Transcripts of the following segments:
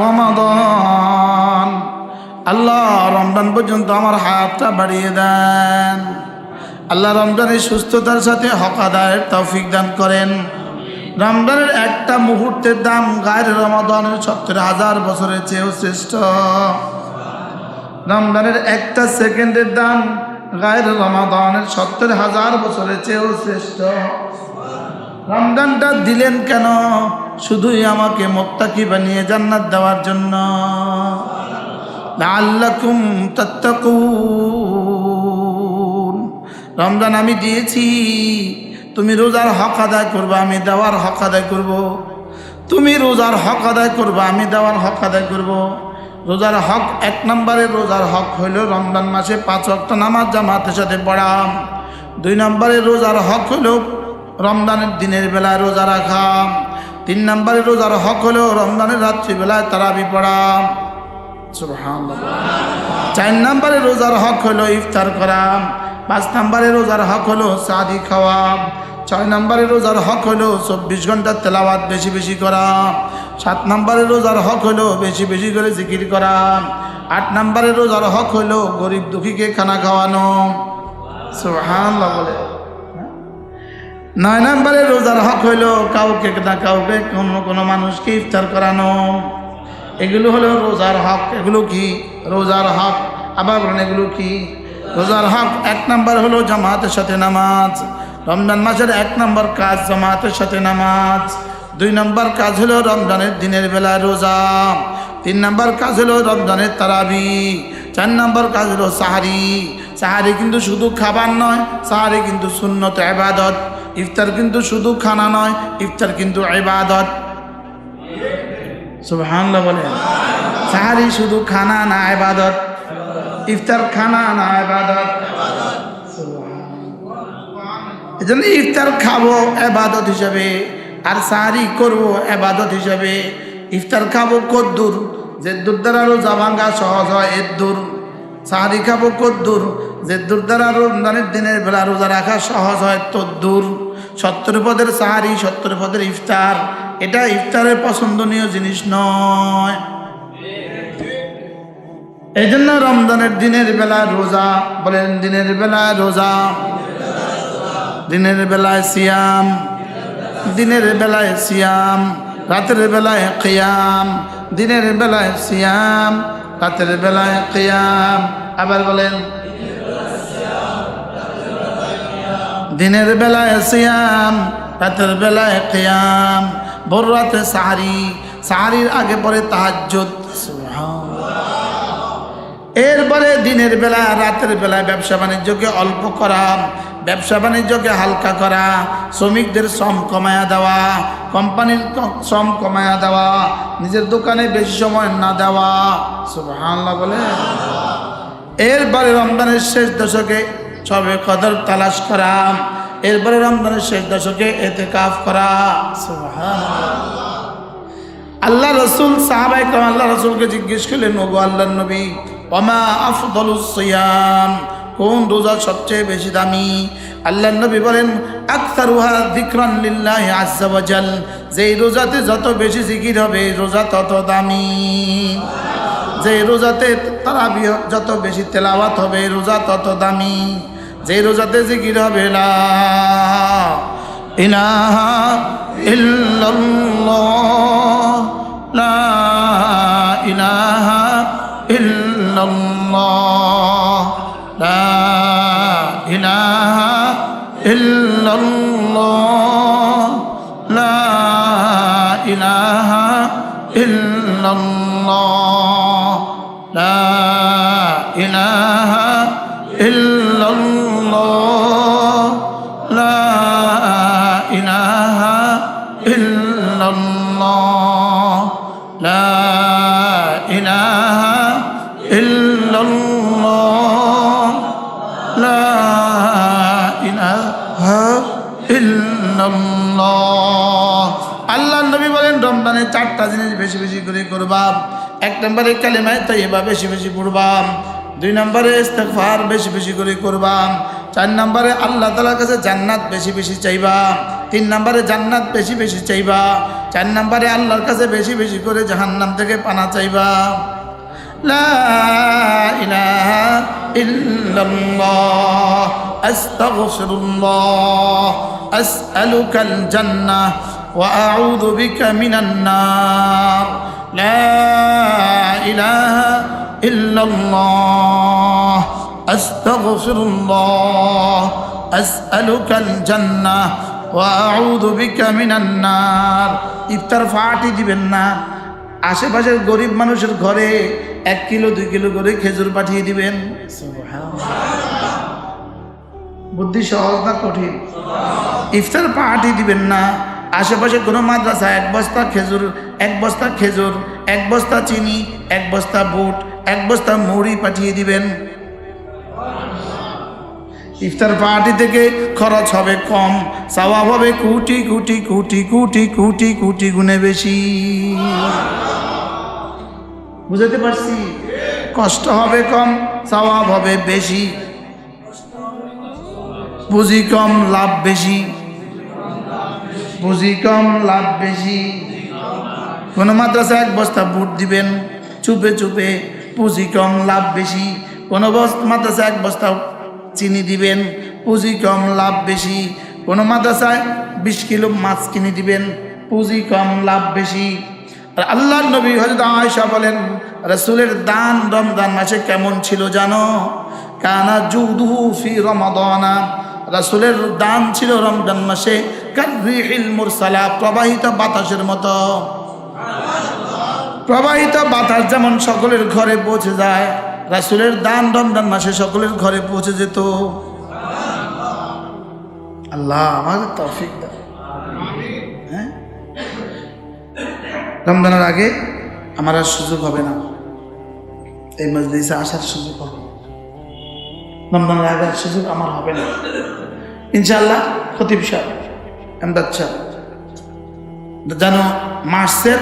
রমাদান, আল্লাহ রমজান পর্যন্ত আমার হাতটা বাড়িয়ে দেন। আল্লাহ রমজানের সুস্থতার সাথে হক আদায়ের তৌফিক দান করেন। রমজানের একটা মুহূর্তের দাম গায়ের রমাদানের ৭০,০০০ বছরের চেয়েও শ্রেষ্ঠ। রমজানের একটা সেকেন্ডের দাম গায়ের রমাদানের ৭০,০০০ বছরের চেয়েও শ্রেষ্ঠ। রমজানটা দিলেন কেন? শুধুই আমাকে মুত্তাকি বানিয়ে জান্নাত দেওয়ার জন্য। লাআল্লাকুম তাত্তাকুন। রমজান আমি দিয়েছি, তুমি রোজার হক আদায় করবে, আমি দেওয়ার হক আদায় করব। তুমি রোজার হক আদায় করবে, আমি দেওয়ার হক আদায় করব। রোজার হক, ১ নম্বরে রোজার হক হইল রমজান মাসে ৫ ওয়াক্ত নামাজ জামাতের সাথে পড়া। ২ নম্বরে রোজার হক হইল রমজানের দিনের বেলায় রোজা রাখা। ৩ নম্বরে রোজার হক হলো রমজানের রাত্রিবেলায় তারাবি পড়া। সুবহানাল্লাহ। ৪ নম্বরে রোজার হক হলো ইফতার করা। ৫ নম্বরে রোজার হক হলো সাদি খাওয়া। ৬ নম্বরে রোজার হক হলো ২৪ ঘন্টা তেলাওয়াত বেশি বেশি করা। ৭ নম্বরে রোজার হক হলো বেশি বেশি করে জিকির করা। ৮ নম্বরে রোজার হক হলো গরিব দুঃখীকে খানা খাওয়ানো। সুবহানাল্লাহ বলে। ৯ নম্বরে রোজার হক হইল কাউকে না কাউকে কোনো মানুষকে ইফতার করানো। এগুলো হলো রোজার হক। এগুলো কি? রোজার হক। আবার বলেন এগুলো কি? রোজার হক। ১ নম্বর হলো জামাতের সাথে নামাজ। রমজান মাসের ১ নম্বর কাজ জামাতের সাথে নামাজ। ২ নম্বর কাজ হলো রমজানের দিনের বেলায় রোজা। ৩ নম্বর কাজ হলো রমজানের তারাবি। ৪ নম্বর কাজ হলো সাহারি। সাহারি কিন্তু শুধু খাবার নয়, সাহারি কিন্তু সুন্নত ইবাদত। ইফতার কিন্তু শুধু খানা নয়, ইফতার কিন্তু ইবাদত। সুবহানাল্লাহ বলেন। সাহারি শুধু খানা না ইবাদত, ইফতার খানা না ইবাদত। এজন্য ইফতার খাবো ইবাদত হিসাবে, আর সাহারি করবো ইবাদত হিসাবে। ইফতার খাবো কদ্দুর, যে দূর দ্বারা রোজা ভাঙ্গা সহজ হয় এর দূর। সাহারি খাবো কদ্দুর, যে দূর দ্বারা রমজানের দিনের বেলা রোজা রাখা সহজ হয় তদ্দুর। ৭০ পদের সাহারি, ৭০ পদের ইফতার, এটা ইফতারের পছন্দনীয় জিনিস নয়। এই জন্য রমজানের দিনের বেলা রোজা, বলেন দিনের বেলা রোজা, দিনের বেলায় সিয়াম, দিনের বেলায় সিয়াম, রাতের বেলায় কিয়াম। দিনের বেলায় সিয়াম, রাতের বেলায় কিয়াম। আবার বলেন দিনের বেলায় সিয়াম, রাতের বেলায় কিয়াম। ভোর রাতে সাহারি, সাহারির আগে পরে তাহাজ্জুদ। এরপরে দিনের বেলা রাতের বেলায় ব্যবসা বাণিজ্যকে অল্প করা, ব্যবসা বাণিজ্যকে হালকা করা, শ্রমিকদের শ্রম কমায়া দেওয়া, কোম্পানির শ্রম কমায়া দেওয়া, নিজের দোকানে বেশি সময় না দেওয়া। সুবহানাল্লাহ বলে। এরপরে রমজানের শেষ দশকে সবে কদর তালাশ করা। এরপরে রমজানের শেষ দশকে ইতিকাফ করা। সুবহানাল্লাহ। আল্লাহ রসুল সাহাবায়ে কেরাম আল্লাহ রসুলকে জিজ্ঞেস করলেন, ওগো আল্লাহর নবী, ওমা আফদলুস সিয়াম, কোন রোজা সবচেয়ে বেশি দামি? আল্লাহর নবী বলেন, আকসারুহা যিকরান লিল্লাহি আযজা ওয়া জাল, যেই রোজাতে যত বেশি জিকির হবে রোজা তত দামি। যে রোজাতে তারাবিহ যত বেশি তেলাওয়াত হবে রোজা তত দামি। যে রোজাতে জিকির হবে লা ইলাহা ইল্লাল্লাহ, লা ইলাহা ইল্লাল্লাহ, লা ইলাহা ইল্লাল্লাহ, লা ইলাহা ইল্লাল্লাহ, লা ইলাহা ইল্লাল্লাহ, লা ইলাহা ইল্লাল্লাহ, লা ইলাহা ইল্লাল্লাহ, লা ইলাহা ইল্লাল্লাহ। আল্লাহ নবী বলেন, রমজানে 4টা জিনিস বেশি বেশি করে করবা। 1 নম্বরে কালিমায়ে তাইয়্যিবা বেশি বেশি পড়বা। 2 নম্বরে ইস্তিগফার বেশি বেশি করে করবা। 4 নম্বরে আল্লাহ তাআলার কাছে জান্নাত বেশি বেশি চাইবা। 3 নম্বরে জান্নাত বেশি বেশি চাইবা। 4 নম্বরে আল্লাহর কাছে বেশি বেশি করে জাহান্নাম থেকে পানা চাইবা। লা ইলাহা ইল্লাল্লাহ আস্তাগফিরুল্লাহ আসআলুকাল জান্নাহ ওয়া আউযু বিকা মিনান নার। লা ইলাহা ইল্লাল্লাহ আস্তাগফিরুল্লাহ আসআলুকাল জান্নাহ ওয়া আউযু বিকা মিনান নার। ইফতার পার্টি দিবেন না, আশেপাশের গরিব মানুষের ঘরে 1 কিলো 2 কিলো করে খেজুর পাঠিয়ে দিবেন। বুদ্ধি সহজ না কঠিন? ইফতার পার্টি দিবেন না, আশেপাশে কোনো মাদ্রাসা 1 বস্তা খেজুর 1 বস্তা খেজুর 1 বস্তা চিনি 1 বস্তা বুট 1 বস্তা মুড়ি পাঠিয়ে দিবেন। ইফতার পার্টি থেকে খরচ হবে কম, সওয়াব হবে কোটি কোটি কোটি কোটি কোটি কোটি গুণে বেশি। বুঝতে পারছি? কষ্ট হবে কম, সওয়াব হবে বেশি। পুঁজি কম লাভ বেশি, পুঁজি কম লাভ বেশি। কোনো মাদ্রাসা 1 বস্তা বুট দিবেন চুপে চুপে, পুঁজি কম লাভ বেশি। কোনো মাদ্রাসা 1 বস্তা চিনি দিবেন, পুঁজি কম লাভ বেশি। কোনো মাদ্রাসায় 20 কিলো মাছ কিনে দিবেন, পুঁজি কম লাভ বেশি। আর আল্লাহর নবী হযরত আয়েশা বলেন, রাসূলের দান রমজান মাসে কেমন ছিল জানো? কানা জুদুহু ফি রমাদানা, রাসূলের দান ছিল রমজান মাসে কাররিহিল মুরসালা, প্রবাহিত বাতাসের মতো। প্রবাহিত বাতাস যেমন সকলের ঘরে পৌঁছে যায়, রাসূলের দান রমজান মাসে সকলের ঘরে পৌঁছে যেত। আল্লাহ আমাদের তৌফিক দাও। হ্যাঁ, রমজানের আগে আমার আর সুযোগ হবে না, এই মজলিসে আসার সুযোগ হবে। রমজানের আগে আর সুযোগ আমার হবে না ইনশাআল্লাহ। খতিব সাহেব, এমদাদ সাহেব জানো মার্চের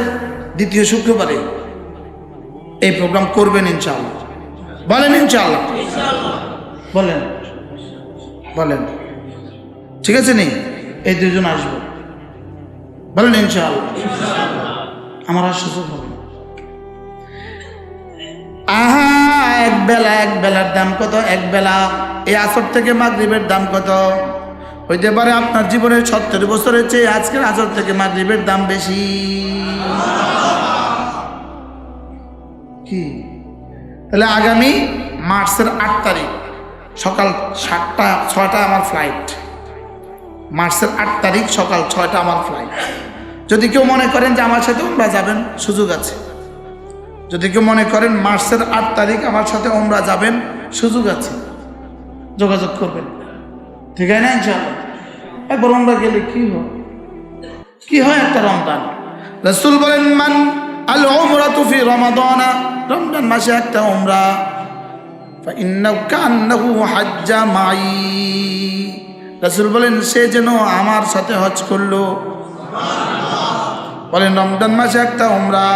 2য় শুক্রবারে এই প্রোগ্রাম করবেন ইনশাআল্লাহ। বলেন ইনশাআল্লাহ, বলেন বলেন, ঠিক আছে নি? এই 2 জন আসবো, বলেন ইনশাআল্লাহ। আমার আর সুযোগ হবে। আহা, এক বেলার দাম কত? 1 বেলা এই আসর থেকে মাগরিবের দাম কত? হইতে পারে আপনার জীবনের 70 বছরের চেয়ে আজকের আসর থেকে মাগরিবের দাম বেশি। কি? তাহলে আগামী মার্চের 8 তারিখ সকাল 6টা আমার ফ্লাইট। মার্চের 8 তারিখ সকাল 6টা আমার ফ্লাইট। যদি কেউ মনে করেন যে আমার সাথে উমরা যাবেন, সুযোগ আছে। যদি কেউ মনে করেন মার্চের 8 তারিখ আমার সাথে উমরা যাবেন, সুযোগ আছে, যোগাযোগ করবেন। ঠিক আছে না? ইনশাআল্লাহ একবার উমরা গেলে কি হয়? কি হয় একটা রমজান? রাসূল বলেন, মান আল উমরাতু ফি রমাদানা, রমজান মাসে একটা উমরা, ফাইন্নাহু কান্নাহু হাজ্জা মাই, রাসূল বলেন সে যেন আমার সাথে হজ করলো। বলেন রমজান মাসে একটা উমরা,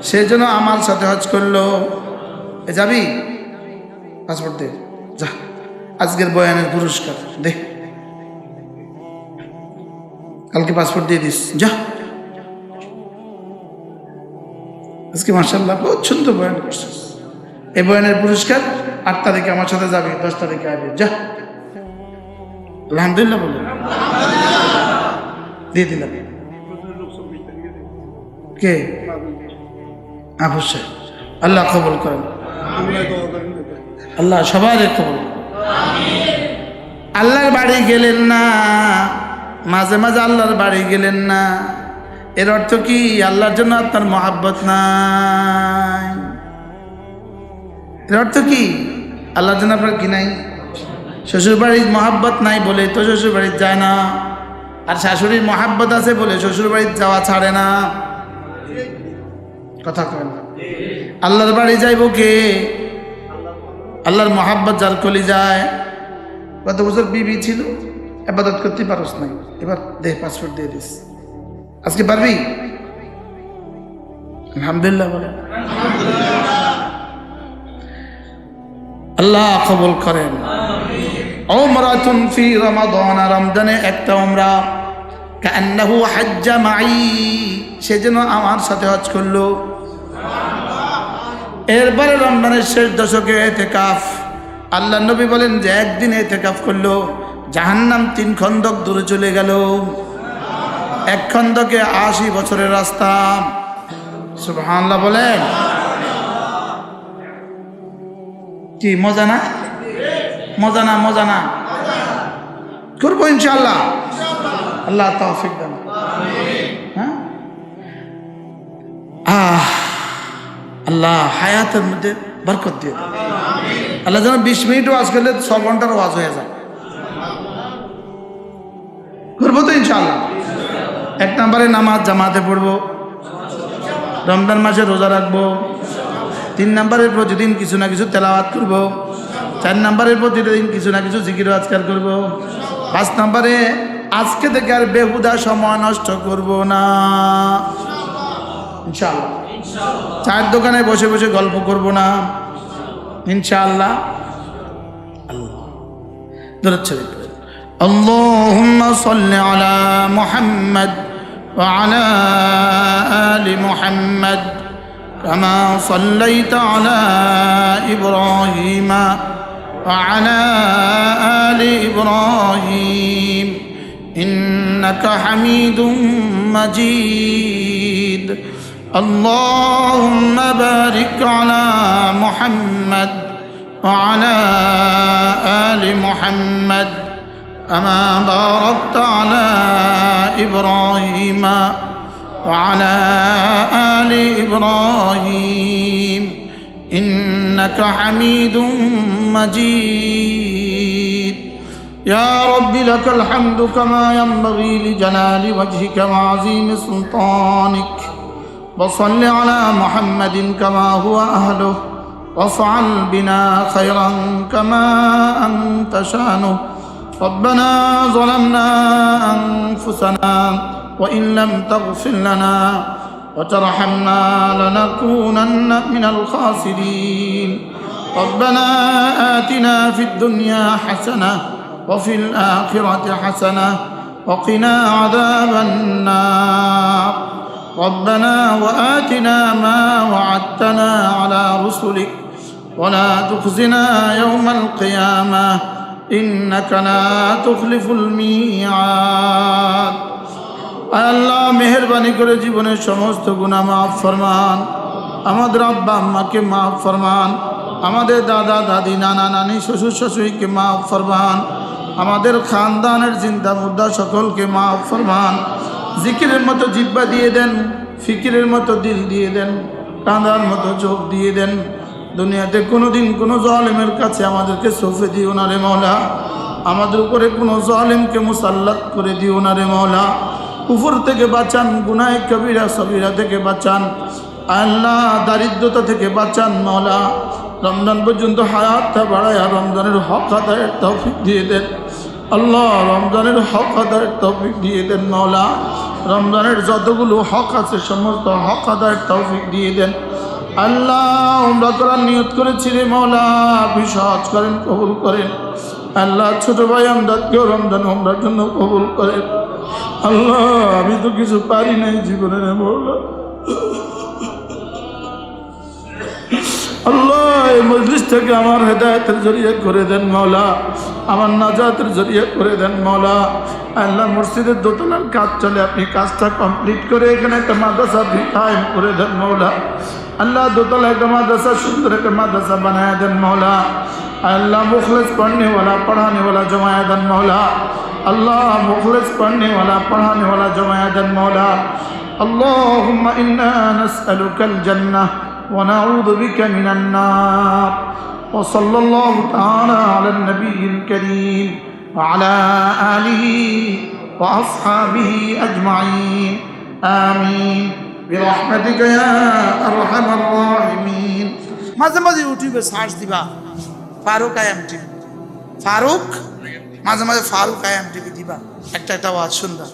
সে যেন আমার সাথে হজ করলো। এ যাবি? পাসপোর্ট দে, যা, আজকের বয়ানের পুরস্কার দে, কালকে পাসপোর্ট দিয়ে দিস, যা। আজকে মাশাআল্লাহ বহুত সুন্দর বয়ান করছিস, এই বয়ানের পুরস্কার 8 তারিখে আমার সাথে যাবি, 10 তারিখে আসবি, যা। আলহামদুলিল্লাহ বলে দিয়ে দিলাম। কে? অবশ্যই আল্লাহ কবুল করেন, আল্লাহ সবাই কবুল। আল্লাহর বাড়ি গেলেন না, মাঝে মাঝে আল্লাহর বাড়ি গেলেন না, এর অর্থ কি আল্লাহর জন্য আপনার মহাব্বত নাই? এর অর্থ কি আল্লাহর জন্য আপনার কি নাই? শ্বশুর বাড়ির মহাব্বত নাই বলে তো শ্বশুর বাড়ির যায় না, আর শাশুড়ির মহাব্বত আছে বলে শ্বশুর বাড়ির যাওয়া ছাড়ে না। কথা কয় না? আল্লাহর বাড়ি যাইব কে? আল্লাহর মহাব্বত যার কলি যায়। কত বছর বিবি ছিল, ইবাদত করতে পারস নাই, এবার দে পাসপোর্ট দিয়ে দিস, আজকে পারবি? আলহামদুলিল্লাহ বলে আল্লাহ কবুল করেন। উমরাতুন ফি রমাদান, রমজানে একটা উমরা। কান্নাহু হাজ্জা মাই, সে যেন আমার সাথে হজ করলো। এরপরে রমজানের শেষ দশকে এতেকাফ, আল্লাহ নবী বলেন যে একদিন এতেকাফ করলো জাহান্নাম 3 খন্দক দূরে চলে গেল। 1 খন্দকে 80 বছরের রাস্তা। সুবহানাল্লাহ বলেন। কি মজা না? মজা না? মজা না? করবো ইনশাআল্লাহ। আল্লাহ তৌফিক দেন। হ্যাঁ, আল্লাহ হায়াতের মধ্যে বরকত দিয়ে দেন। আল্লাহ যেন 20 মিনিটও ওয়াজ করলে 6 ঘন্টার ওয়াজ হয়ে যায়। করবো তো ইনশাআল্লাহ। 1 নম্বরে নামাজ জামাতে পড়বো, রমজান মাসে রোজা রাখবো। 3 নম্বরে প্রতিদিন কিছু না কিছু তেলাওয়াত করবো। 4 নম্বরে প্রতিদিন কিছু না কিছু জিকির আজকার করবো। 5 নম্বরে আজকে থেকে আর বেহুদা সময় নষ্ট করব না ইনশাআল্লাহ। চায়ের দোকানে বসে বসে গল্প করব না ইনশাআল্লাহ। আল্লাহ দরুদ শরীফ। اللهم صل على محمد وعلى آل محمد كما صليت على إبراهيم وعلى آل إبراهيم إنك حميد مجيد. اللهم بارك على محمد وعلى آل محمد كما باركت على إبراهيم وعلى آل إبراهيم إنك حميد مجيد. يا رب لك الحمد كما ينبغي لجلال وجهك وعظيم سلطانك. وصل على محمد كما هو أهله وافعل بنا خيرا كما أنت شانه. ربنا ظلمنا أنفسنا وإن لم تغفر لنا وترحمنا لنكونن من الخاسرين. ربنا آتنا في الدنيا حسنة وفي الآخرة حسنة وقنا عذاب النار. ربنا وآتنا ما وعدتنا على رسلك ولا تخزنا يوم القيامة إنك لا تخلف الميعاد. আল্লাহ মেহেরবানি করে জীবনের সমস্ত গুনাহ মাফ ফরমান, আমাদের আব্বা আম্মাকে মাফ ফরমান, আমাদের দাদা দাদি নানা নানি শ্বশুর শাশুড়িকে মাফ ফরমান, আমাদের খানদানের জিন্দা মুর্দা সকলকে মাফ ফরমান। জিকিরের মতো জিহ্বা দিয়ে দেন, ফিকিরের মতো দিল দিয়ে দেন, কাঁদার মতো চোখ দিয়ে দেন। দুনিয়াতে কোনোদিন কোনো জালেমের কাছে আমাদেরকে সফে দিও না রে মওলা। আমাদের উপরে কোনো জালেমকে মুসাল্লাত করে দিও না রে মওলা। কুফর থেকে বাঁচান, গুনাহ কবিরা সগীরা থেকে বাঁচান আল্লাহ, দারিদ্রতা থেকে বাঁচান মওলা। রমজান পর্যন্ত হায়াতটা বাড়ায়া রমজানের হক আদায়ের তৌফিক দিয়ে দেন আল্লাহ। রমজানের হক আদায়ের তৌফিক দিয়ে দেন মওলা। রমজানের যতগুলো হক আছে সমস্ত হক আদায়ের তৌফিক দিয়ে দেন আল্লাহ। উমরা করার নিয়ত করেছি রে মওলা, বিশ্বাস করেন, কবুল করেন আল্লাহ। ছোট ভাই আমদাদকেও রমজান উমরার জন্য কবুল করেন আল্লাহ। আমি তো কিছু পারি নাই জীবনে রে মওলা। আল্লাহ এই মজলিস থেকে আমার হেদায়েতের জরিয়া করে দেন মওলা, আমার নাজাতের জরিয়া করে দেন মওলা। আল্লাহ মসজিদের দোতলার কাজ চলে, আপনি কাজটা কমপ্লিট করে এখানে একটা মাদ্রাসা কায়েম করে দেন মওলা। আল্লাহ দোতলা একটা মাদ্রাসা, সুন্দর একটা মাদ্রাসা বানায়া দেন মওলা। আল্লাহ মুখলিস पढ़ने वाला पढ़ाने वाला जमाया देन मौला। अल्लाह मुखलिस पढ़ने वाला पढ़ाने वाला जमाया देन मौला। اللهم إنا نسألك الجنة ونعوذ بك من النار. وصلى الله تعالى على النبي الكريم وعلى آله وأصحابه أجمعين آمين برحمتك يا أرحم الراحمين. মাঝে মাঝে ইউটিউবে সার্চ দিবা ফারুক আইএম টিভি, ফারুক মাঝে মাঝে ফারুক আইএম টিভি দিবা, একটা ওয়াজ শুনবা।